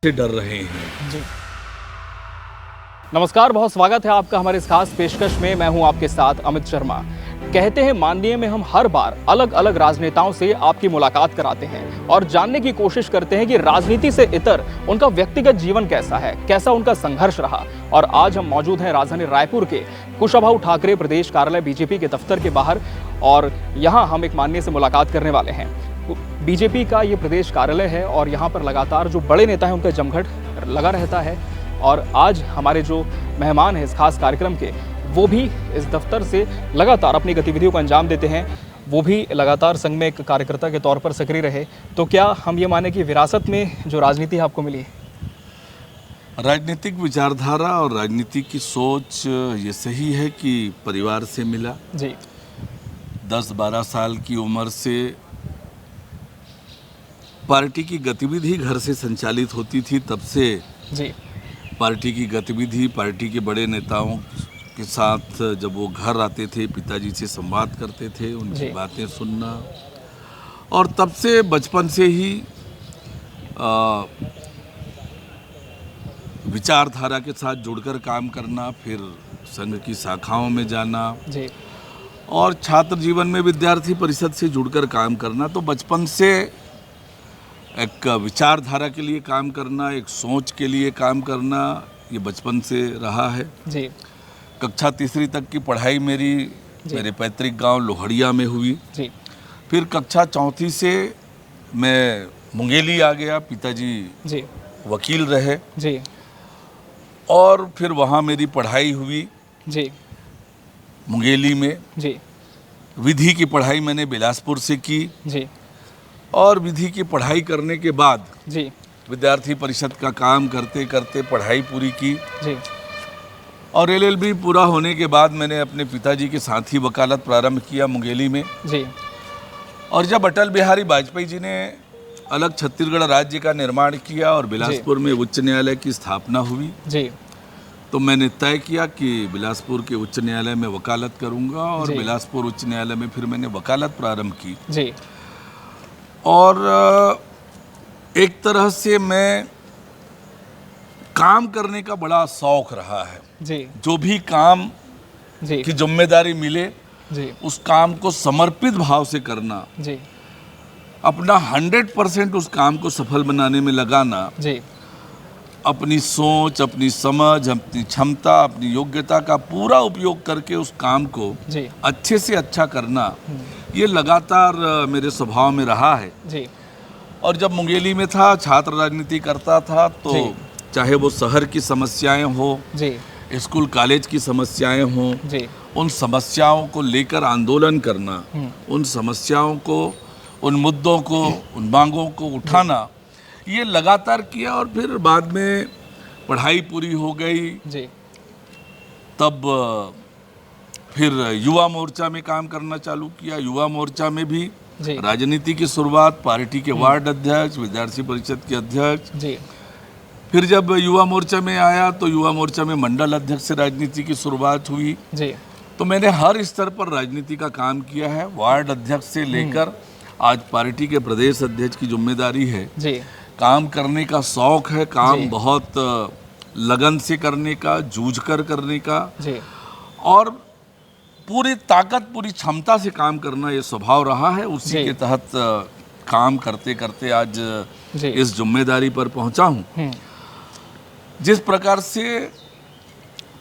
से डर रहे हैं। जी नमस्कार, बहुत स्वागत है आपका हमारे इस खास पेशकश में। मैं हूं आपके साथ अमित शर्मा। कहते हैं माननीय में हम हर बार अलग अलग राजनेताओं से आपकी मुलाकात कराते हैं और जानने की कोशिश करते हैं कि राजनीति से इतर उनका व्यक्तिगत जीवन कैसा है, कैसा उनका संघर्ष रहा। और आज हम मौजूद हैं राजधानी रायपुर के कुशाभाऊ ठाकरे प्रदेश कार्यालय बीजेपी के दफ्तर के बाहर और यहाँ हम एक माननीय से मुलाकात करने वाले हैं। बीजेपी का ये प्रदेश कार्यालय है और यहाँ पर लगातार जो बड़े नेता हैं उनका जमघट लगा रहता है। और आज हमारे जो मेहमान हैं इस खास कार्यक्रम के, वो भी इस दफ्तर से लगातार अपनी गतिविधियों को अंजाम देते हैं। वो भी लगातार संघ में एक कार्यकर्ता के तौर पर सक्रिय रहे। तो क्या हम ये माने कि विरासत में जो राजनीति आपको मिली है? राजनीतिक विचारधारा और राजनीति की सोच ये सही है कि परिवार से मिला। जी 10-12 साल की उम्र से पार्टी की गतिविधि घर से संचालित होती थी। तब से जी पार्टी की गतिविधि, पार्टी के बड़े नेताओं के साथ जब वो घर आते थे, पिताजी से संवाद करते थे, उनकी बातें सुनना, और तब से बचपन से ही विचारधारा के साथ जुड़कर काम करना, फिर संघ की शाखाओं में जाना जी और छात्र जीवन में विद्यार्थी परिषद से जुड़कर काम करना। तो बचपन से एक विचारधारा के लिए काम करना, एक सोच के लिए काम करना, ये बचपन से रहा है। जी कक्षा 3री तक की पढ़ाई मेरे पैतृक गांव लोहड़िया में हुई। जी फिर कक्षा 4थी से मैं मुंगेली आ गया। पिताजी जी वकील रहे जी और फिर वहाँ मेरी पढ़ाई हुई जी मुंगेली में। जी विधि की पढ़ाई मैंने बिलासपुर से की जी और विधि की पढ़ाई करने के बाद जी विद्यार्थी परिषद का काम करते करते पढ़ाई पूरी की जी और LLB पूरा होने के बाद मैंने अपने पिताजी के साथ ही वकालत प्रारंभ किया मुंगेली में। जी और जब अटल बिहारी वाजपेयी जी ने अलग छत्तीसगढ़ राज्य का निर्माण किया और बिलासपुर में उच्च न्यायालय की स्थापना हुई, जी तो मैंने तय किया कि बिलासपुर के उच्च न्यायालय में वकालत करूंगा और जी। बिलासपुर उच्च न्यायालय में फिर मैंने वकालत प्रारंभ की। जी और एक तरह से मैं काम करने का बड़ा शौक रहा है। जी जो भी काम जी की जिम्मेदारी मिले जी उस काम को समर्पित भाव से करना, जी अपना 100% उस काम को सफल बनाने में लगाना, जी अपनी सोच, अपनी समझ, अपनी क्षमता, अपनी योग्यता का पूरा उपयोग करके उस काम को जी अच्छे से अच्छा करना, ये लगातार मेरे स्वभाव में रहा है। जी और जब मुंगेली में था, छात्र राजनीति करता था, तो जी। चाहे वो शहर की समस्याएं हो, जी स्कूल कॉलेज की समस्याएं हों, जी उन समस्याओं को लेकर आंदोलन करना, उन समस्याओं को, उन मुद्दों को, उन मांगों को उठाना, ये लगातार किया। और फिर बाद में पढ़ाई पूरी हो गई, जी तब फिर युवा मोर्चा में काम करना चालू किया। युवा मोर्चा में भी जी राजनीति की शुरुआत, पार्टी के वार्ड अध्यक्ष, विद्यार्थी परिषद के अध्यक्ष। जी फिर जब युवा मोर्चा में आया तो युवा मोर्चा में मंडल अध्यक्ष से राजनीति की शुरुआत हुई। जी तो मैंने हर स्तर पर राजनीति का काम किया है, वार्ड अध्यक्ष से लेकर आज पार्टी के प्रदेश अध्यक्ष की जिम्मेदारी है। जी काम करने का शौक है, काम जी। बहुत लगन से करने का, जूझ कर करने का जी और पूरी ताकत, पूरी क्षमता से काम करना, ये स्वभाव रहा है। उसी जी। के तहत काम करते करते आज जी इस जिम्मेदारी पर पहुंचा हूं। जिस प्रकार से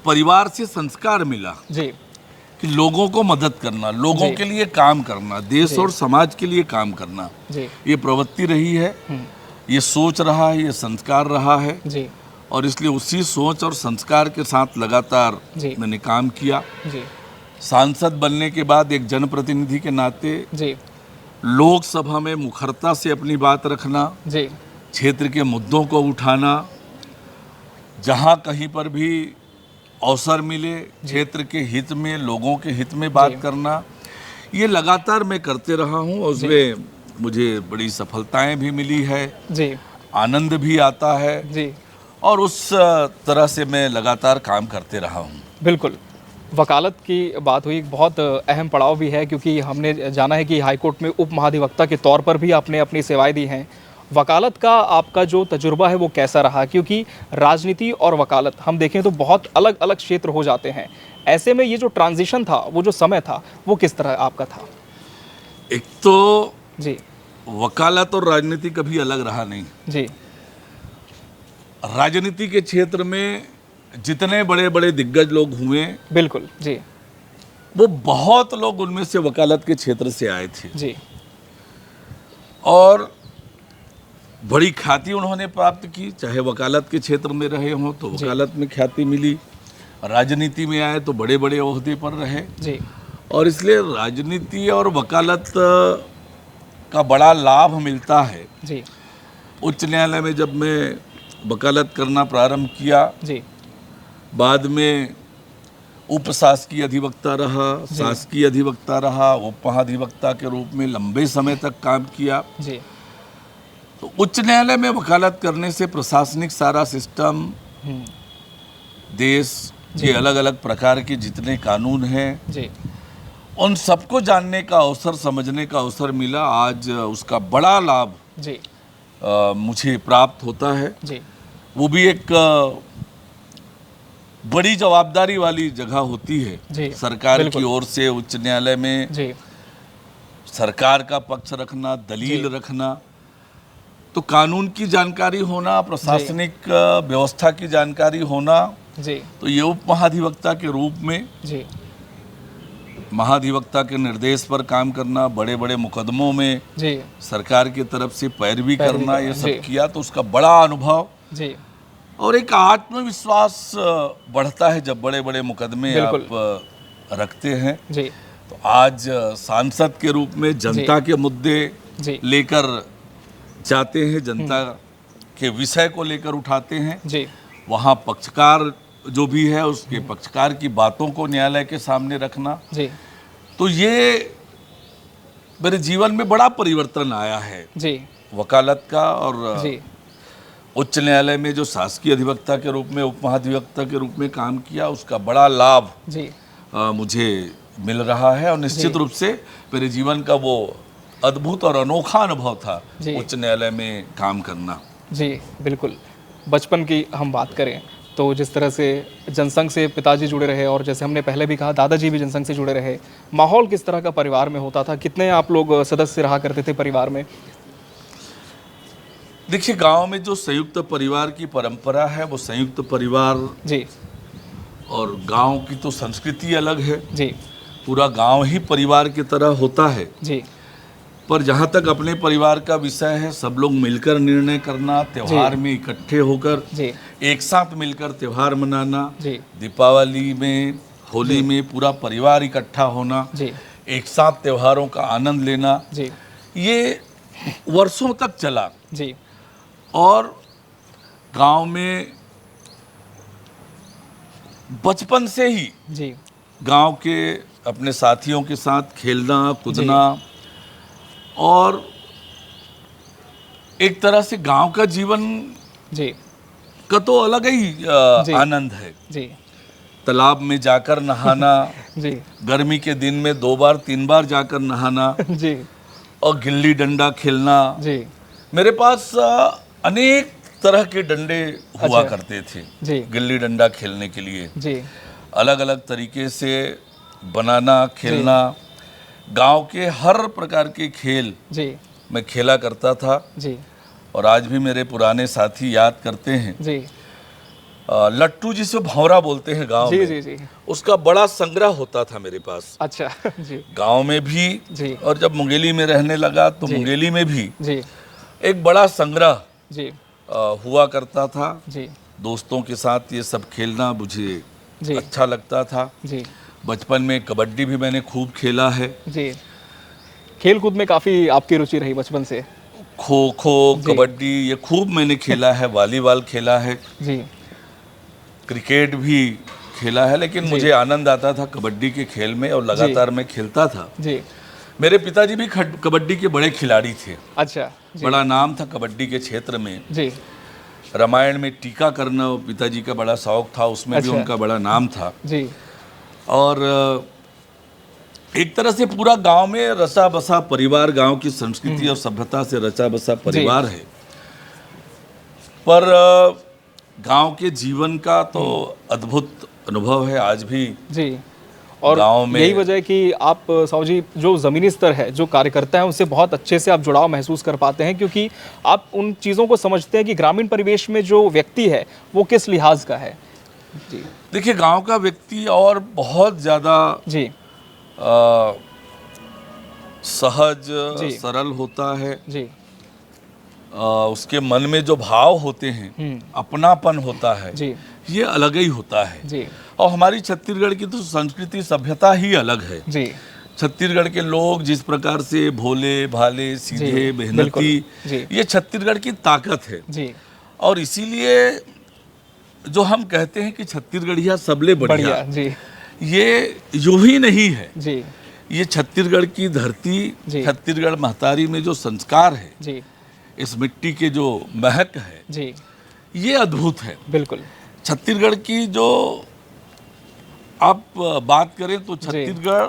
परिवार से संस्कार मिला जी कि लोगों को मदद करना, लोगों जी। के लिए काम करना, देश जी। और समाज के लिए काम करना, जी ये प्रवृत्ति रही है, ये सोच रहा है, ये संस्कार रहा है। जी और इसलिए उसी सोच और संस्कार के साथ लगातार जी। मैंने काम किया। जी सांसद बनने के बाद एक जनप्रतिनिधि के नाते जी लोकसभा में मुखरता से अपनी बात रखना, जी क्षेत्र के मुद्दों को उठाना, जहाँ कहीं पर भी अवसर मिले क्षेत्र के हित में, लोगों के हित में बात करना, ये लगातार मैं करते रहा हूँ। और उसमें मुझे बड़ी सफलताएं भी मिली है, जी आनंद भी आता है जी और उस तरह से मैं लगातार काम करते रहा हूँ। बिल्कुल। वकालत की बात हुई, बहुत अहम पड़ाव भी है क्योंकि हमने जाना है कि हाईकोर्ट में उप महाधिवक्ता के तौर पर भी आपने अपनी सेवाएं दी हैं। वकालत का आपका जो तजुर्बा है वो कैसा रहा? क्योंकि राजनीति और वकालत हम देखें तो बहुत अलग अलग क्षेत्र हो जाते हैं। ऐसे में ये जो ट्रांजिशन था, वो जो समय था, वो किस तरह आपका था? एक तो जी वकालत और राजनीति कभी अलग रहा नहीं। जी राजनीति के क्षेत्र में जितने बड़े बड़े दिग्गज लोग हुए, बिल्कुल। जी वो बहुत लोग उनमें से वकालत के क्षेत्र से आए थे जी और बड़ी ख्याति उन्होंने प्राप्त की। चाहे वकालत के क्षेत्र में रहे हों तो वकालत में ख्याति मिली, राजनीति में आए तो बड़े बड़े ओहदे पर रहे। जी और इसलिए राजनीति और वकालत का बड़ा लाभ मिलता है। जी उच्च न्यायालय में जब मैं वकालत करना प्रारंभ किया, जी बाद में उप शासकीय अधिवक्ता रहा, शासकीय अधिवक्ता रहा, उप महाधिवक्ता के रूप में लंबे समय तक काम किया। जी तो उच्च न्यायालय में वकालत करने से प्रशासनिक सारा सिस्टम, देश के अलग अलग प्रकार के जितने कानून हैं, जी उन सबको जानने का अवसर, समझने का अवसर मिला। आज उसका बड़ा लाभ जी मुझे प्राप्त होता है। जी वो भी एक बड़ी जवाबदारी वाली जगह होती है जी, सरकार बिल्कुल। की ओर से उच्च न्यायालय में जी सरकार का पक्ष रखना, दलील रखना। तो कानून की जानकारी होना, प्रशासनिक व्यवस्था की जानकारी होना, जी तो ये उप महाधिवक्ता के रूप में जी महाधिवक्ता के निर्देश पर काम करना, बड़े बड़े मुकदमों में जी सरकार की तरफ से पैरवी करना, ये जी। सब किया। तो उसका बड़ा अनुभव जी और एक आत्मविश्वास बढ़ता है जब बड़े बड़े मुकदमे बिल्कुल। आप रखते हैं। जी तो आज सांसद के रूप में जनता के मुद्दे जी लेकर जाते हैं, जनता के विषय को लेकर उठाते हैं। जी वहाँ पक्षकार जो भी है उसके पक्षकार की बातों को न्यायालय के सामने रखना, जी तो ये मेरे जीवन में बड़ा परिवर्तन आया है जी वकालत का। और जी उच्च न्यायालय में जो शासकीय अधिवक्ता के रूप में, उप महाधिवक्ता के रूप में काम किया, उसका बड़ा लाभ जी मुझे मिल रहा है। और निश्चित रूप से मेरे जीवन का वो अद्भुत और अनोखा अनुभव था जी। उच्च न्यायालय में काम करना। जी बिल्कुल। बचपन की हम बात करें तो जिस तरह से जनसंघ से पिताजी जुड़े रहे और जैसे हमने पहले भी कहा दादाजी भी जनसंघ से जुड़े रहे, माहौल किस तरह का परिवार में होता था? कितने आप लोग सदस्य रहा करते थे परिवार में? देखिए, गांव में जो संयुक्त परिवार की परंपरा है, वो संयुक्त परिवार जी और गांव की तो संस्कृति अलग है। जी पूरा गांव ही परिवार की तरह होता है। जी पर जहाँ तक अपने परिवार का विषय है, सब लोग मिलकर निर्णय करना, त्योहार में इकट्ठे होकर जी एक साथ मिलकर त्योहार मनाना, जी दीपावली में, होली में पूरा परिवार इकट्ठा होना, जी एक साथ त्योहारों का आनंद लेना, जी ये वर्षों तक चला। जी और गांव में बचपन से ही जी गांव के अपने साथियों के साथ खेलना कूदना और एक तरह से गांव का जीवन जी का तो अलग ही जी। आनंद है। जी तालाब में जाकर नहाना, जी गर्मी के दिन में 2 बार 3 बार जाकर नहाना जी और गिल्ली डंडा खेलना। जी मेरे पास अनेक तरह के डंडे हुआ अच्छा। करते थे जी गिल्ली डंडा खेलने के लिए। जी अलग अलग तरीके से बनाना, खेलना, गांव के हर प्रकार के खेल जी मैं खेला करता था। जी और आज भी मेरे पुराने साथी याद करते हैं। जी लट्टू जिसे भौरा बोलते हैं गांव जी में, जी जी उसका बड़ा संग्रह होता था मेरे पास, अच्छा जी गांव में भी। जी और जब मुंगेली में रहने लगा तो जी। मुंगेली में भी जी एक बड़ा संग्रह जी हुआ करता था। जी दोस्तों के साथ ये सब खेलना मुझे जी अच्छा लगता था। जी बचपन में कबड्डी भी मैंने खूब खेला है। जी खेल कूद में काफ़ी आपकी रुचि रही बचपन से? खो खो, जी। कबड्डी ये खूब मैंने खेला है। वॉलीबॉल खेला है, जी क्रिकेट भी खेला है। लेकिन जी। मुझे आनंद आता था कबड्डी के खेल में और लगातार मैं खेलता था। जी मेरे पिताजी भी कबड्डी के बड़े खिलाड़ी थे। अच्छा जी बड़ा नाम था कबड्डी के क्षेत्र में। जी रामायण में टीका करना पिताजी का बड़ा शौक था, उसमें भी अच्छा। उनका बड़ा नाम था। जी और एक तरह से पूरा गांव में रचा बसा परिवार, गांव की संस्कृति और सभ्यता से रचा बसा परिवार है। पर गांव के जीवन का तो अद्भुत अनुभव है आज भी। जी, और गाँव में यही वजह है कि आप साहू जी जो ज़मीनी स्तर है, जो कार्यकर्ता है, उनसे बहुत अच्छे से आप जुड़ाव महसूस कर पाते हैं, क्योंकि आप उन चीज़ों को समझते हैं कि ग्रामीण परिवेश में जो व्यक्ति है वो किस लिहाज का है। जी देखिए, गांव का व्यक्ति और बहुत ज़्यादा जी सहज जी। सरल होता है। जी उसके मन में जो भाव होते हैं, अपनापन होता है, जी ये अलग ही होता है। जी और हमारी छत्तीसगढ़ की तो संस्कृति सभ्यता ही अलग है। जी छत्तीसगढ़ के लोग जिस प्रकार से भोले भाले सीधे बिल्कुल, मेहनती, जी। ये छत्तीसगढ़ की ताकत है। जी और इसीलिए जो हम कहते हैं कि छत्तीसगढ़िया सबले बढ़िया, बढ़िया। जी ये यूं ही नहीं है। जी ये छत्तीसगढ़ की धरती, जी। छत्तीसगढ़ महतारी में जो संस्कार है, जी इस मिट्टी के जो महक है, जी ये अद्भुत है। बिल्कुल। छत्तीसगढ़ की जो आप बात करें तो छत्तीसगढ़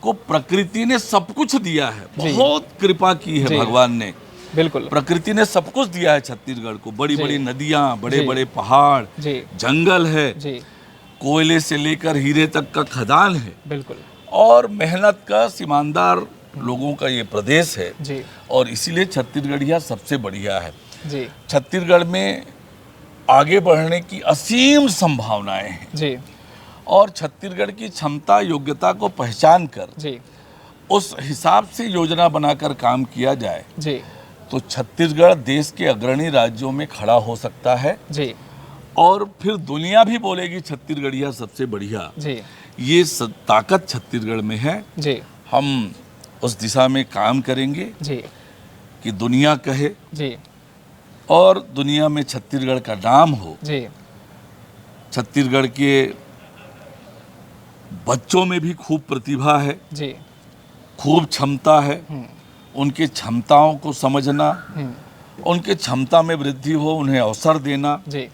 को प्रकृति ने सब कुछ दिया है, जी। बहुत कृपा की है जी। भगवान ने। बिल्कुल। प्रकृति ने सब कुछ दिया है छत्तीसगढ़ को, बड़ी जी। बड़ी नदियाँ, बड़े जी। बड़े पहाड़, जी जंगल है, जी कोयले से लेकर हीरे तक का खदान है, बिल्कुल। और मेहनत का सीमानदार लोगों का ये प्रदेश है। जी और इसीलिए छत्तीसगढ़िया सबसे बढ़िया है। जी छत्तीसगढ़ में आगे बढ़ने की असीम संभावनाएं हैं, जी और छत्तीसगढ़ की क्षमता योग्यता को पहचान कर जी उस हिसाब से योजना बनाकर काम किया जाए जी तो छत्तीसगढ़ देश के अग्रणी राज्यों में खड़ा हो सकता है। जी और फिर दुनिया भी बोलेगी छत्तीसगढ़िया सबसे बढ़िया। जी ये ताकत छत्तीसगढ़ में है। जी हम उस दिशा में काम करेंगे जी कि दुनिया कहे जी और दुनिया में छत्तीसगढ़ का नाम हो। जी छत्तीसगढ़ के बच्चों में भी खूब प्रतिभा है, जी खूब क्षमता है। उनके क्षमताओं को समझना, उनके क्षमता में वृद्धि हो, उन्हें अवसर देना, जी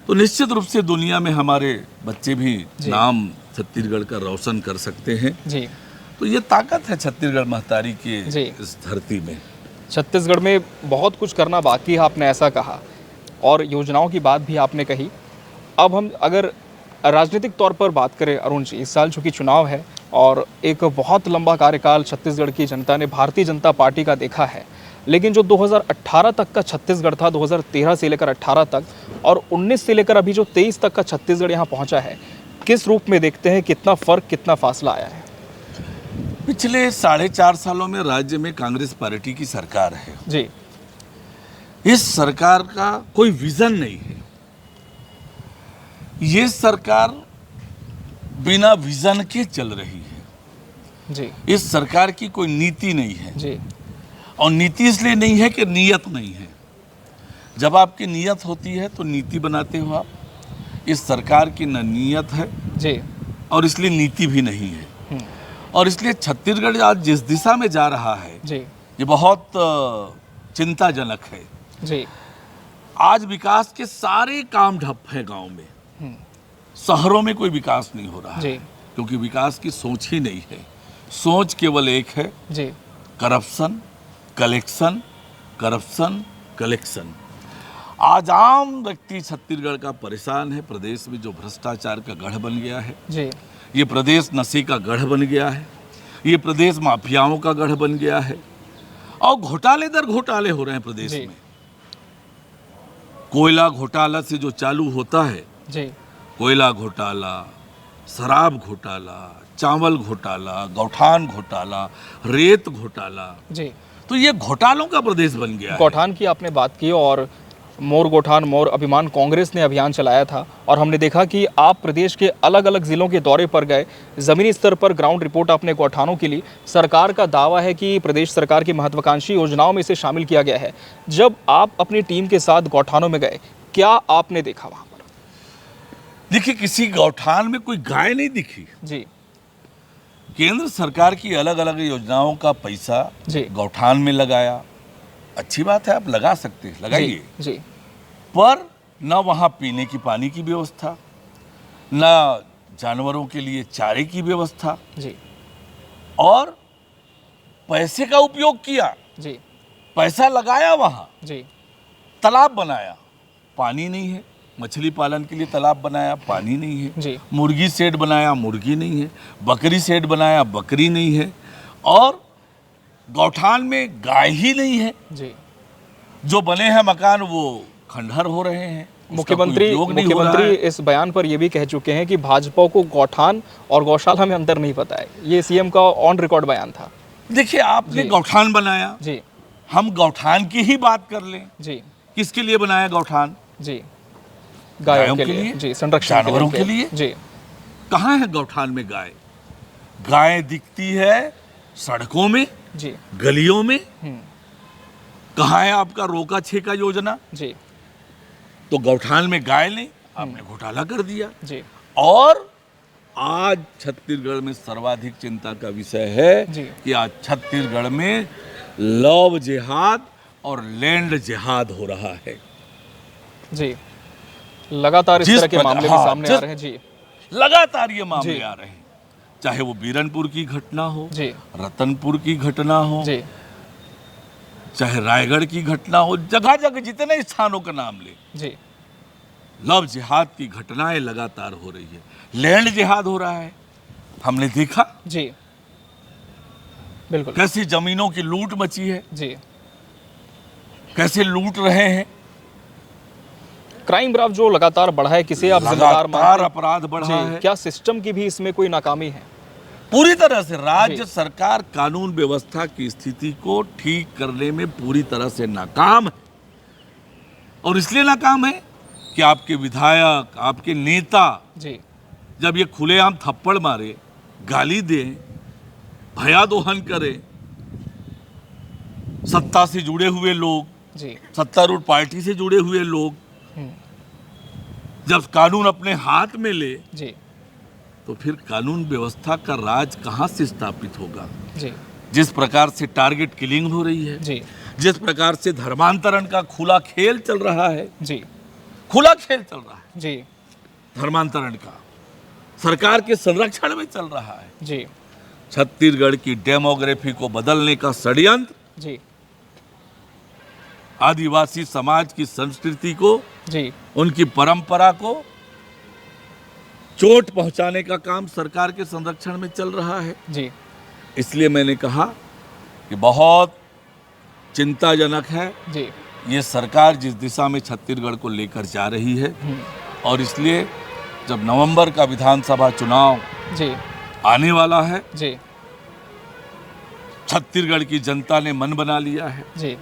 तो निश्चित रूप से दुनिया में हमारे बच्चे भी जी। नाम छत्तीसगढ़ का रोशन कर सकते हैं। जी तो ये ताकत है छत्तीसगढ़ महतारी की जी। इस धरती में। छत्तीसगढ़ में बहुत कुछ करना बाकी है, आपने ऐसा कहा, और योजनाओं की बात भी आपने कही। अब हम अगर राजनीतिक तौर पर बात करें अरुण जी, इस साल चूँकि चुनाव है और एक बहुत लंबा कार्यकाल छत्तीसगढ़ की जनता ने भारतीय जनता पार्टी का देखा है, लेकिन जो 2018 तक का छत्तीसगढ़ था, 2013 से लेकर 18 तक, और 19 से लेकर अभी जो 23 तक का छत्तीसगढ़ यहाँ पहुँचा है, किस रूप में देखते हैं, कितना फ़र्क, कितना फासला आया है? पिछले 4.5 सालों में राज्य में कांग्रेस पार्टी की सरकार है। जी इस सरकार का कोई विजन नहीं है। ये सरकार बिना विजन के चल रही है। जी इस सरकार की कोई नीति नहीं है, जी और नीति इसलिए नहीं है कि नियत नहीं है। जब आपकी नियत होती है तो नीति बनाते हो आप। इस सरकार की न नियत है जी और इसलिए नीति भी नहीं है। और इसलिए छत्तीसगढ़ आज जिस दिशा में जा रहा है, जी ये बहुत चिंताजनक है। जी आज विकास के सारे काम ठप हैं गांव में। शहरों में कोई विकास नहीं हो रहा जी है, क्योंकि विकास की सोच ही नहीं है। सोच केवल एक है, जी करप्शन कलेक्शन, करप्शन कलेक्शन। आज आम व्यक्ति छत्तीसगढ़ का परेशान है। प्रदेश में जो भ्रष्टाचार का गढ़ बन गया है, जी ये प्रदेश नशे का गढ़ बन गया है, ये प्रदेश माफियाओं का गढ़ बन गया है, और घोटाले दर घोटाले हो रहे हैं प्रदेश जी। में। कोयला घोटाला से जो चालू होता है, जी कोयला घोटाला, शराब घोटाला, चावल घोटाला, गौठान घोटाला, रेत घोटाला, जी तो ये घोटालों का प्रदेश बन गया है। गौठान की आपने बात की, और मोर गौठान मोर अभिमान कांग्रेस ने अभियान चलाया था, और हमने देखा कि आप प्रदेश के अलग अलग ज़िलों के दौरे पर गए, ज़मीनी स्तर पर ग्राउंड रिपोर्ट आपने गौठानों के लिए। सरकार का दावा है कि प्रदेश सरकार की महत्वाकांक्षी योजनाओं में इसे शामिल किया गया है। जब आप अपनी टीम के साथ गौठानों में गए, क्या आपने देखा वहाँ पर? देखिए, किसी गौठान में कोई गाय नहीं दिखी। जी केंद्र सरकार की अलग अलग योजनाओं का पैसा जी गौठान में लगाया, अच्छी बात है, आप लगा सकते हैं, लगाइए। जी। पर न वहाँ पीने की पानी की व्यवस्था, न जानवरों के लिए चारे की व्यवस्था, जी और पैसे का उपयोग किया, जी पैसा लगाया वहाँ, जी तालाब बनाया, पानी नहीं है। मछली पालन के लिए तालाब बनाया, पानी नहीं है। जी। मुर्गी शेड बनाया, मुर्गी नहीं है। बकरी शेड बनाया, बकरी नहीं है। और गौठान में गाय ही नहीं है। जी। जो बने हैं मकान वो खंडहर हो रहे हैं। उसका कोई उपयोग नहीं हो रहा मुख्यमंत्री है। इस बयान पर यह भी कह चुके हैं कि भाजपा को गौठान और गौशाला में अंतर नहीं पता है। ये सीएम का ऑन रिकॉर्ड बयान था। देखिए, आपने जी। गौठान बनाया, जी। हम गौठान की ही बात कर लें। जी। किसके लिए बनाया गौठान? जी। गायों के लिए, जी, संरक्षण जानवरों के लिए। जी। कहाँ है गौठान में गाय? गाय दिखती है सड़कों में, जी। गलियों में। हम्म। कहाँ है आपका रोका छेका योजना? जी। तो गौठान में गाय नहीं, आपने घोटाला कर दिया। जी। और आज छत्तीसगढ़ में सर्वाधिक चिंता का विषय है जी। कि आज छत्तीसगढ़ में लव जिहाद और लैंड जिहाद हो रहा है। जी। लगातार इस जिस तरह के प्रकार- मामले भी हाँ, सामने आ जिस- रहे हैं। जी। लगातार ये मामले जी। आ रहे हैं, चाहे वो बीरनपुर की घटना हो, जी। रतनपुर की घटना हो, जी। चाहे रायगढ़ की घटना हो, जगह जगह जितने स्थानों का नाम ले, जी। लव जिहाद की घटनाएं लगातार हो रही है। लैंड जिहाद हो रहा है। हमने देखा जी। बिल्कुल। कैसी जमीनों की लूट मची है, जी। कैसे लूट रहे हैं। क्राइम ग्राफ जो लगातार बढ़ा है, किसे आप जिम्मेदार लगातार मानते हैं? अपराध बढ़ा जी। है। क्या सिस्टम की भी इसमें कोई नाकामी है? पूरी तरह से राज्य जी। सरकार कानून व्यवस्था की स्थिति को ठीक करने में पूरी तरह से नाकाम है। और इसलिए नाकाम है कि आपके विधायक, आपके नेता जी। जब ये खुलेआम थप्पड़ मारे, गाली दें, भयादोहन करें, सत्ता से जुड़े हुए लोग, जी। सत्तारूढ़ पार्टी से जुड़े हुए लोग हम्म। जब कानून अपने हाथ में ले, जी। तो फिर कानून व्यवस्था का राज कहाँ से स्थापित होगा? जी। जिस प्रकार से टारगेट किलिंग हो रही है, जी। जिस प्रकार से धर्मांतरण का खुला खेल चल रहा है, जी। खुला खेल चल रहा है जी। धर्मांतरण का, सरकार के संरक्षण में चल रहा है। जी। छत्तीसगढ़ की डेमोग्राफी को बदलने का षड्यंत्र, जी। आदिवासी समाज की संस्कृति को, जी। उनकी परंपरा को चोट पहुंचाने का काम सरकार के संरक्षण में चल रहा है। जी। इसलिए मैंने कहा कि बहुत चिंताजनक है जी। ये सरकार जिस दिशा में छत्तीसगढ़ को लेकर जा रही है। और इसलिए जब नवंबर का विधानसभा चुनाव जी। आने वाला है, जी। छत्तीसगढ़ की जनता ने मन बना लिया है। जी।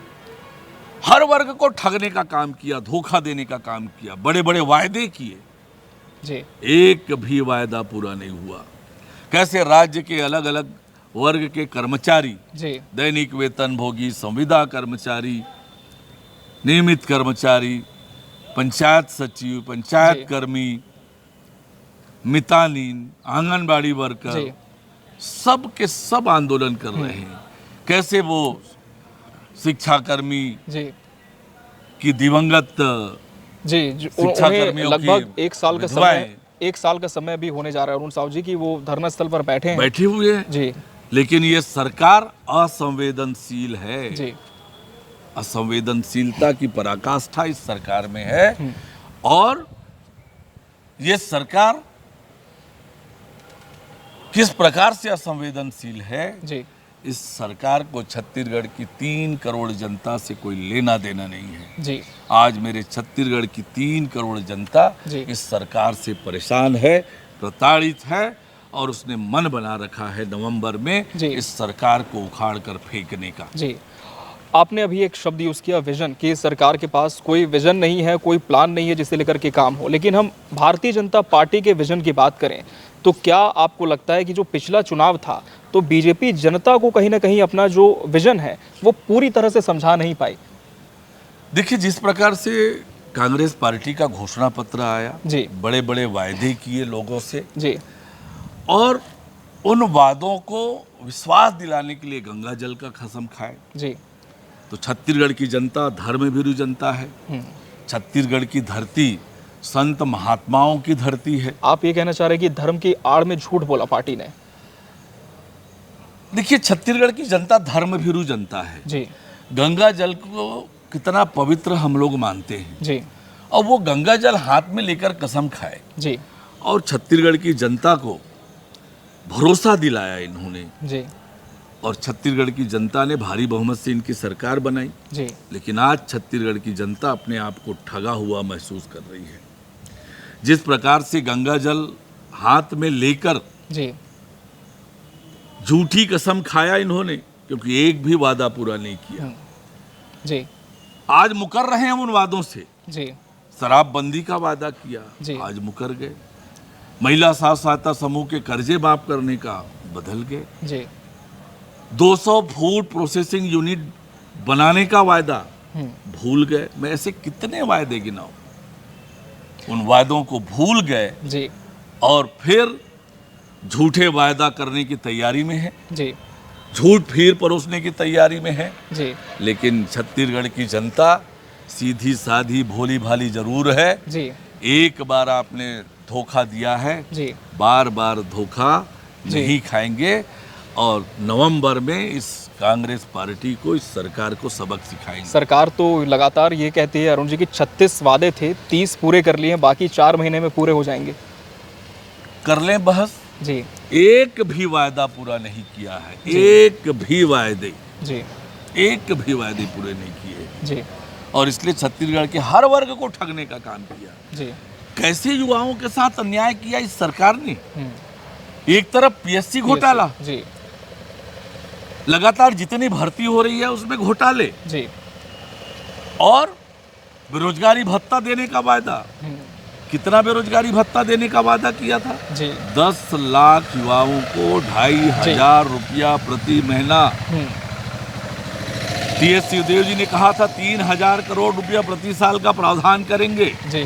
हर वर्ग को ठगने का काम किया, धोखा देने का काम किया, बड़े बड़े वायदे किए, जी। एक भी वायदा पूरा नहीं हुआ। कैसे राज्य के अलग अलग वर्ग के कर्मचारी, जी। दैनिक वेतन भोगी, संविदा कर्मचारी, नियमित कर्मचारी, पंचायत सचिव, पंचायत जी। कर्मी, मितानिन, आंगनबाड़ी वर्कर, जी। सब के सब आंदोलन कर रहे हैं। कैसे वो शिक्षाकर्मी जी। की दिवंगत जी। शिक्षा उन्हें कर्मियों लगभग की एक साल का विधवाएं समय, एक साल का समय भी होने जा रहा है अरुण साहू जी की वो धरना स्थल पर बैठे हैं। बैठे हुए हैं। जी। लेकिन ये सरकार असंवेदनशील है। जी। असंवेदनशीलता की पराकाष्ठा इस सरकार में है। और ये सरकार किस प्रकार से असंवेदनशील है, जी। इस सरकार को छत्तीसगढ़ की 3 करोड़ जनता से कोई लेना देना नहीं है। जी। आज मेरे छत्तीसगढ़ की 3 करोड़ जनता जी। इस सरकार से परेशान है, प्रताड़ित है, और उसने मन बना रखा है नवंबर में जी। इस सरकार को उखाड़ कर फेंकने का। जी। आपने अभी एक शब्द यूज़ किया, विजन, कि सरकार के पास कोई विजन नहीं है, कोई प्लान नहीं है जिसे लेकर के काम हो। लेकिन हम भारतीय जनता पार्टी के विजन की बात करें तो क्या आपको लगता है कि जो पिछला चुनाव था तो बीजेपी जनता को कहीं ना कहीं अपना जो विजन है वो पूरी तरह से समझा नहीं पाई? देखिए, जिस प्रकार से कांग्रेस पार्टी का घोषणा पत्र आया, जी। बड़े बड़े वायदे किए लोगों से, जी। और उन वादों को विश्वास दिलाने के लिए गंगा जल का कसम खाए। जी। तो छत्तीसगढ़ की जनता धर्मभीरू जनता है। छत्तीसगढ़ की धरती संत महात्माओं की धरती है। आप ये कहना चाह रहे हैं कि धर्म की आड़ में झूठ बोला पार्टी ने? देखिए, छत्तीसगढ़ की जनता धर्मभीरू जनता है। जी। गंगा जल को कितना पवित्र हम लोग मानते हैं, जी और वो गंगा जल हाथ में लेकर कसम खाए जी और छत्तीसगढ़ की जनता को भरोसा दिलाया इन्होंने, जी और छत्तीसगढ़ की जनता ने भारी बहुमत से इनकी सरकार बनाई। जी लेकिन आज छत्तीसगढ़ की जनता अपने आप को ठगा हुआ महसूस कर रही है। जिस प्रकार से गंगा जल हाथ में लेकर जी झूठी कसम खाया इन्होंने, क्योंकि एक भी वादा पूरा नहीं किया। जी आज मुकर रहे हैं उन वादों से। जी शराबबंदी का वादा किया, जी। आज मुकर गए। महिला स्व सहायता समूह के कर्जे माफ करने का बदल गए। जी 200 फूड प्रोसेसिंग यूनिट बनाने का वादा भूल गए। मैं ऐसे कितने वायदे गिनाऊं? उन वायदों को भूल गए जी और फिर झूठे वायदा करने की तैयारी में है, जी झूठ फिर परोसने की तैयारी में है। जी लेकिन छत्तीसगढ़ की जनता सीधी साधी भोली भाली जरूर है। जी एक बार आपने धोखा दिया है, जी बार बार धोखा जी। नहीं खाएंगे, और नवंबर में इस कांग्रेस पार्टी को, इस सरकार को सबक सिखाएंगे। सरकार तो लगातार ये कहती है अरुण जी की 36 वादे थे, 30 पूरे कर लिए, बाकी 4 महीने में पूरे हो जाएंगे। कर लें बहस। जी एक भी वायदा पूरा नहीं किया है, जी। एक भी वायदे, जी एक भी वायदे पूरे नहीं किए, जी और इसलिए छत्तीसगढ़ के हर वर्ग को ठगने का काम किया। जी कैसे युवाओं के साथ अन्याय किया इस सरकार ने। एक तरफ पीएससी घोटाला, जी लगातार जितनी भर्ती हो रही है उसमें घोटाले, जी और बेरोजगारी भत्ता देने का वादा। कितना बेरोजगारी भत्ता देने का वादा किया था? जी 10 लाख युवाओं को 2,500 रुपया प्रति महीना। टीएस सिंहदेव जी ने कहा था 3,000 करोड़ रुपया प्रति साल का प्रावधान करेंगे, जी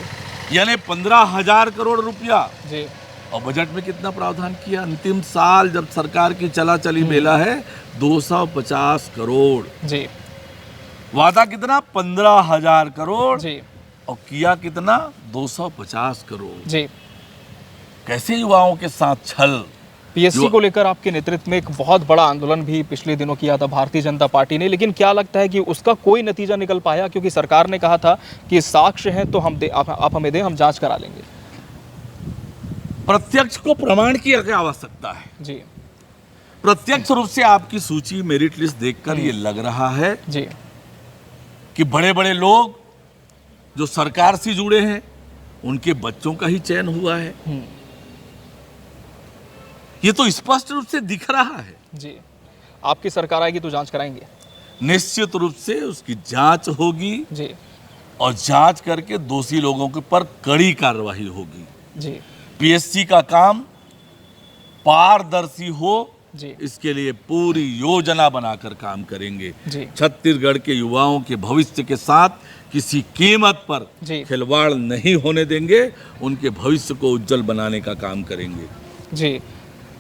यानी 15,000 करोड़ रुपया। जी और बजट में कितना प्रावधान किया? अंतिम साल जब सरकार की चला चली मेला है 250 करोड़। जी वादा कितना? 15,000 करोड़, जी और किया कितना? 250 करोड़। जी कैसे युवाओं के साथ छल। पीएससी को लेकर आपके नेतृत्व में एक बहुत बड़ा आंदोलन भी पिछले दिनों किया था भारतीय जनता पार्टी ने, लेकिन क्या लगता है कि उसका कोई नतीजा निकल पाया? क्योंकि सरकार ने कहा था कि साक्ष्य हैं तो आप हमें दें, हम जांच करा लेंगे। प्रत्यक्ष को प्रमाण की क्या आवश्यकता है? जी प्रत्यक्ष रूप से आपकी सूची, मेरिट लिस्ट देखकर ये लग रहा है जी कि बड़े बड़े लोग जो सरकार से जुड़े हैं उनके बच्चों का ही चयन हुआ है। ये तो स्पष्ट रूप से दिख रहा है। जी आपकी सरकार आएगी तो जांच कराएंगे? निश्चित रूप से उसकी जांच होगी, जी और जांच करके दोषी लोगों के पर कड़ी कार्रवाई होगी। जी पीएससी का काम पारदर्शी हो, जी इसके लिए पूरी योजना बनाकर काम करेंगे। जी छत्तीसगढ़ के युवाओं के भविष्य के साथ किसी कीमत पर जी खिलवाड़ नहीं होने देंगे, उनके भविष्य को उज्जवल बनाने का काम करेंगे। जी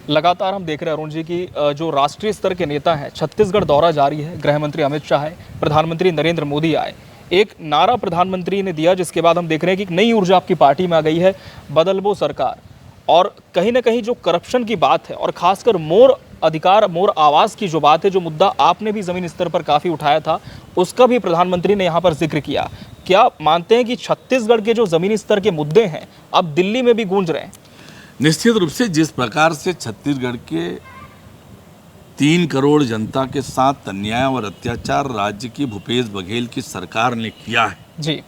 लगातार हम देख रहे हैं अरुण जी की जो राष्ट्रीय स्तर के नेता हैं, छत्तीसगढ़ दौरा जारी है। गृह मंत्री अमित शाह है, प्रधानमंत्री नरेंद्र मोदी आए, एक नारा प्रधानमंत्री ने दिया, जिसके बाद हम देख रहे हैं कि एक नई ऊर्जा आपकी पार्टी में आ गई है, बदलबो सरकार। और कहीं ना कहीं जो करप्शन की बात है, और खासकर मोर अधिकार, मोर आवाज़ की जो बात है, जो मुद्दा आपने भी ज़मीन स्तर पर काफ़ी उठाया था, उसका भी प्रधानमंत्री ने यहाँ पर जिक्र किया। क्या मानते हैं कि छत्तीसगढ़ के जो ज़मीनी स्तर के मुद्दे हैं अब दिल्ली में भी गूंज रहे हैं? निश्चित रूप से जिस प्रकार से छत्तीसगढ़ के 3 करोड़ जनता के साथ अन्याय और अत्याचार राज्य की भूपेश बघेल की सरकार ने किया है, जी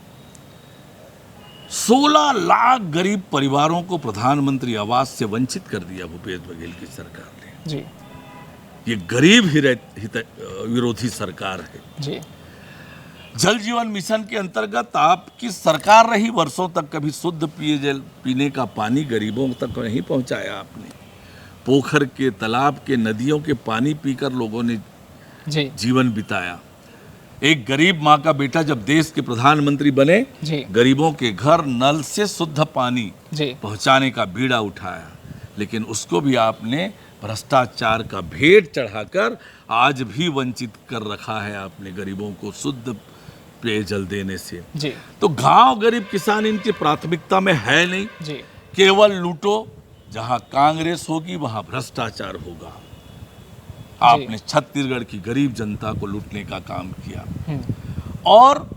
16 लाख गरीब परिवारों को प्रधानमंत्री आवास से वंचित कर दिया भूपेश बघेल की सरकार ने। जी ये गरीब विरोधी सरकार है। जी जल जीवन मिशन के अंतर्गत आपकी सरकार रही, वर्षों तक कभी शुद्ध पेयजल, पीने का पानी गरीबों तक नहीं पहुंचाया आपने। पोखर के, तालाब के, नदियों के पानी पीकर लोगों ने जी जीवन बिताया। एक गरीब माँ का बेटा जब देश के प्रधानमंत्री बने, जी गरीबों के घर नल से शुद्ध पानी जी पहुंचाने का बीड़ा उठाया, लेकिन उसको भी आपने भ्रष्टाचार का भेंट चढ़ाकर आज भी वंचित कर रखा है आपने गरीबों को शुद्ध पेयजल देने से। जी तो गांव गरीब किसान इनकी प्राथमिकता में है नहीं। जी केवल लूटो, जहां कांग्रेस होगी वहां भ्रष्टाचार होगा। आपने छत्तीसगढ़ की गरीब जनता को लूटने का काम किया, और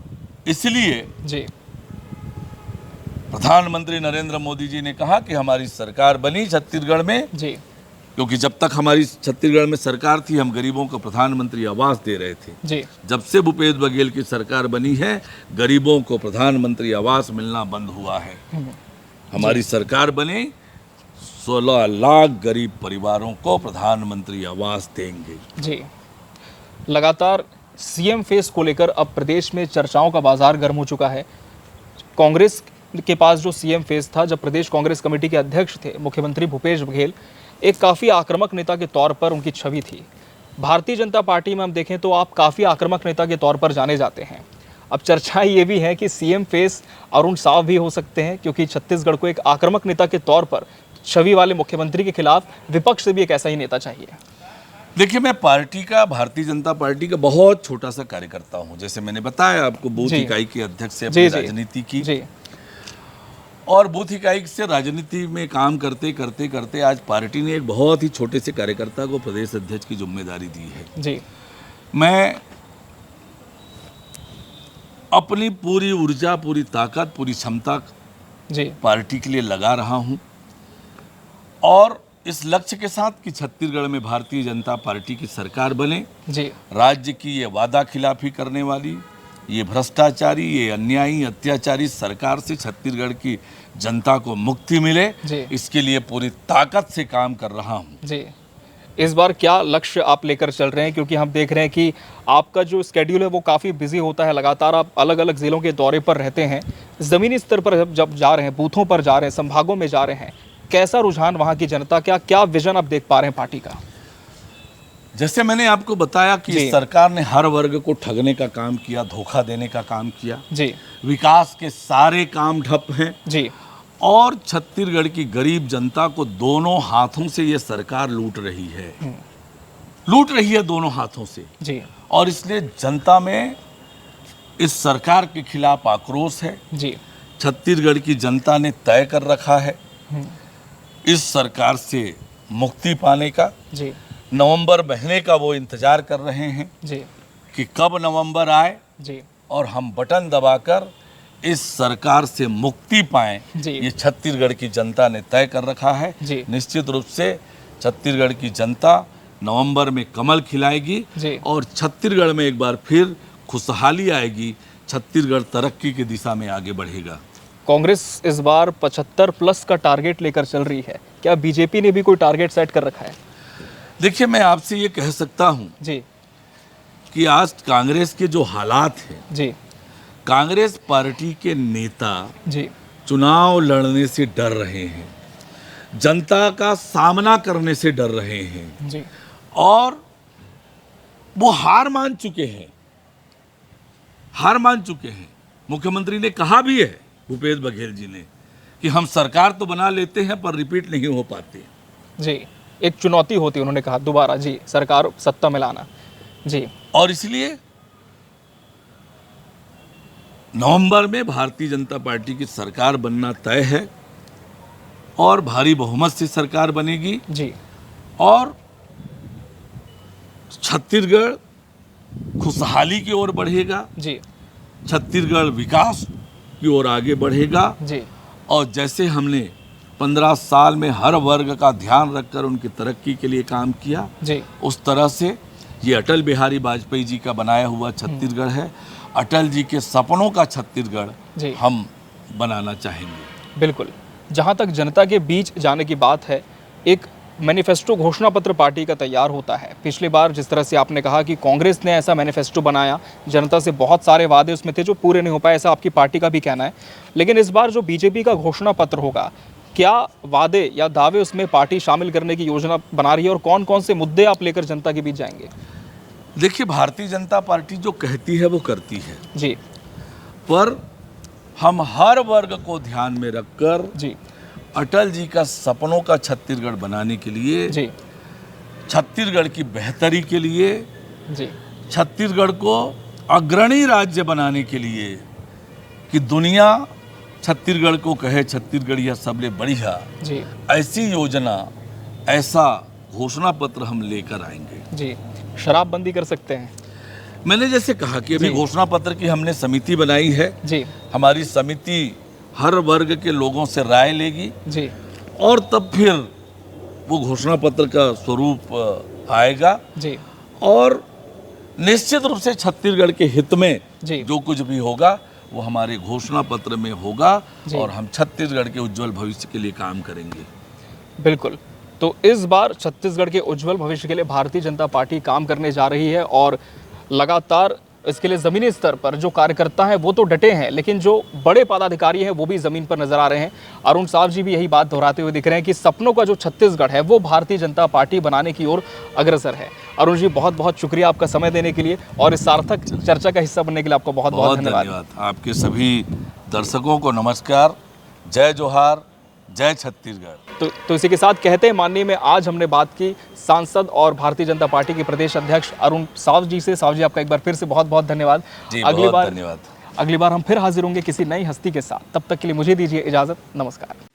इसलिए जी प्रधानमंत्री नरेंद्र मोदी जी ने कहा कि हमारी सरकार बनी छत्तीसगढ़ में, जी क्योंकि जब तक हमारी छत्तीसगढ़ में सरकार थी हम गरीबों को प्रधानमंत्री आवास दे रहे थे। जी जब से भूपेश बघेल की सरकार बनी है गरीबों को प्रधानमंत्री आवास मिलना बंद हुआ है। हमारी सरकार बनी 16 लाख गरीब परिवारों को प्रधानमंत्री आवास देंगे। जी लगातार सीएम फेस को लेकर अब प्रदेश में चर्चाओं का बाजार गर्म हो चुका है। कांग्रेस के पास जो सीएम फेस था, जब प्रदेश कांग्रेस कमेटी के अध्यक्ष थे मुख्यमंत्री भूपेश बघेल, एक काफ़ी आक्रामक नेता के तौर पर उनकी छवि थी। भारतीय जनता पार्टी में हम देखें तो आप काफ़ी आक्रामक नेता के तौर पर जाने जाते हैं। अब चर्चा ये भी है कि सीएम फेस अरुण साव भी हो सकते हैं, क्योंकि छत्तीसगढ़ को एक आक्रामक नेता के तौर पर छवि वाले मुख्यमंत्री के खिलाफ विपक्ष से भी एक ऐसा ही नेता चाहिए। देखिए, मैं भारतीय जनता पार्टी का बहुत छोटा सा कार्यकर्ता हूं। जैसे मैंने बताया आपको, बूथ जी। इकाई के अध्यक्ष से जी, अपनी जी। राजनीति की, जी और बूथ इकाई से राजनीति में काम करते करते करते आज पार्टी ने एक बहुत ही छोटे से कार्यकर्ता को प्रदेश अध्यक्ष की जिम्मेदारी दी है। जी मैं अपनी पूरी ऊर्जा, पूरी ताकत, पूरी क्षमता जी पार्टी के लिए लगा रहा हूं, और इस लक्ष्य के साथ कि छत्तीसगढ़ में भारतीय जनता पार्टी की सरकार बने। जी राज्य की ये वादा खिलाफी करने वाली, ये भ्रष्टाचारी, ये अन्यायी, अत्याचारी सरकार से छत्तीसगढ़ की जनता को मुक्ति मिले, जी। इसके लिए पूरी ताकत से काम कर रहा हूं। जी इस बार क्या लक्ष्य आप लेकर चल रहे हैं, क्योंकि हम देख रहे हैं कि आपका जो स्केड्यूल है वो काफ़ी बिजी होता है, लगातार आप अलग अलग ज़िलों के दौरे पर रहते हैं, ज़मीनी स्तर पर जब जा रहे हैं, बूथों पर जा रहे हैं, संभागों में जा रहे हैं, कैसा रुझान वहाँ की जनता, क्या विजन आप देख पा रहे हैं पार्टी का? जैसे मैंने आपको बताया कि जी। इस सरकार ने हर वर्ग को ठगने का काम किया, धोखा देने का काम किया, जी विकास के सारे काम ठप हैं, जी और छत्तीसगढ़ की गरीब जनता को दोनों हाथों से ये सरकार लूट रही है दोनों हाथों से। जी और इसलिए जनता में इस सरकार के खिलाफ आक्रोश है। जी छत्तीसगढ़ की जनता ने तय कर रखा है इस सरकार से मुक्ति पाने का। जी नवंबर महीने का वो इंतजार कर रहे हैं जी कि कब नवंबर आए जी और हम बटन दबाकर इस सरकार से मुक्ति पाएं। जी। ये छत्तीसगढ़ की जनता ने तय कर रखा है। जी। निश्चित रूप से छत्तीसगढ़ की जनता नवंबर में कमल खिलाएगी, जी। और छत्तीसगढ़ में एक बार फिर खुशहाली आएगी, छत्तीसगढ़ तरक्की की दिशा में आगे बढ़ेगा। कांग्रेस इस बार 75+ का टारगेट लेकर चल रही है, क्या बीजेपी ने भी कोई टारगेट सेट कर रखा है? देखिए, मैं आपसे ये कह सकता हूँ जी कि आज कांग्रेस के जो हालात हैं, जी कांग्रेस पार्टी के नेता जी चुनाव लड़ने से डर रहे हैं, जनता का सामना करने से डर रहे हैं, जी और वो हार मान चुके हैं। मुख्यमंत्री ने कहा भी है, भूपेश बघेल जी ने, कि हम सरकार तो बना लेते हैं पर रिपीट नहीं हो पाते। जी एक चुनौती होती है, उन्होंने कहा दोबारा जी सरकार सत्ता में लाना। जी और इसलिए नवंबर में भारतीय जनता पार्टी की सरकार बनना तय है, और भारी बहुमत से सरकार बनेगी, जी और छत्तीसगढ़ खुशहाली की ओर बढ़ेगा, जी छत्तीसगढ़ विकास की ओर आगे बढ़ेगा। जी और जैसे हमने 15 साल में हर वर्ग का ध्यान रखकर उनकी तरक्की के लिए काम किया, जी उस तरह से ये अटल बिहारी वाजपेयी जी का बनाया हुआ छत्तीसगढ़ है। अटल जी के सपनों का छत्तीसगढ़ जी हम बनाना चाहेंगे। बिल्कुल। जहाँ तक जनता के बीच जाने की बात है, एक मैनिफेस्टो घोषणा पत्र पार्टी का तैयार होता है। पिछली बार जिस तरह से आपने कहा कि कांग्रेस ने ऐसा मैनिफेस्टो बनाया, जनता से बहुत सारे वादे उसमें थे जो पूरे नहीं हो पाए, ऐसा आपकी पार्टी का भी कहना है। लेकिन इस बार जो बीजेपी का घोषणा पत्र होगा, क्या वादे या दावे उसमें पार्टी शामिल करने की योजना बना रही है, और कौन कौन से मुद्दे आप लेकर जनता के बीच जाएंगे? देखिए, भारतीय जनता पार्टी जो कहती है वो करती है, जी पर हम हर वर्ग को ध्यान में रखकर जी अटल जी का सपनों का छत्तीसगढ़ बनाने के लिए, जी छत्तीसगढ़ की बेहतरी के लिए, जी छत्तीसगढ़ को अग्रणी राज्य बनाने के लिए, कि दुनिया छत्तीसगढ़ को कहे छत्तीसगढ़िया सबले बढ़िया, जी ऐसी योजना, ऐसा घोषणा पत्र हम लेकर आएंगे। जी शराबबंदी कर सकते हैं? मैंने जैसे कहा कि अभी जी। घोषणा पत्र की हमने समिति बनाई है। जी हमारी समिति हर वर्ग के लोगों से राय लेगी जी और तब फिर वो घोषणा पत्र का स्वरूप आएगा जी और निश्चित रूप से छत्तीसगढ़ के हित में जी जो कुछ भी होगा वो हमारे घोषणा पत्र में होगा जी। और हम छत्तीसगढ़ के उज्जवल भविष्य के लिए काम करेंगे। बिल्कुल। तो इस बार छत्तीसगढ़ के उज्जवल भविष्य के लिए भारतीय जनता पार्टी काम करने जा रही है और लगातार इसके लिए ज़मीनी स्तर पर जो कार्यकर्ता हैं वो तो डटे हैं, लेकिन जो बड़े पदाधिकारी हैं वो भी ज़मीन पर नजर आ रहे हैं। अरुण साव जी भी यही बात दोहराते हुए दिख रहे हैं कि सपनों का जो छत्तीसगढ़ है वो भारतीय जनता पार्टी बनाने की ओर अग्रसर है। अरुण जी, बहुत बहुत शुक्रिया आपका समय देने के लिए और इस सार्थक चर्चा का हिस्सा बनने के लिए आपका बहुत बहुत धन्यवाद। आपके सभी दर्शकों को नमस्कार, जय जोहार, जय छत्तीसगढ़। तो इसी के साथ कहते हैं माननीय में आज हमने बात की सांसद और भारतीय जनता पार्टी के प्रदेश अध्यक्ष अरुण साव जी से। साव जी, आपका एक बार फिर से बहुत बहुत धन्यवाद। जी, अगली बहुत बार धन्यवाद। अगली बार हम फिर हाजिर होंगे किसी नई हस्ती के साथ। तब तक के लिए मुझे दीजिए इजाजत। नमस्कार।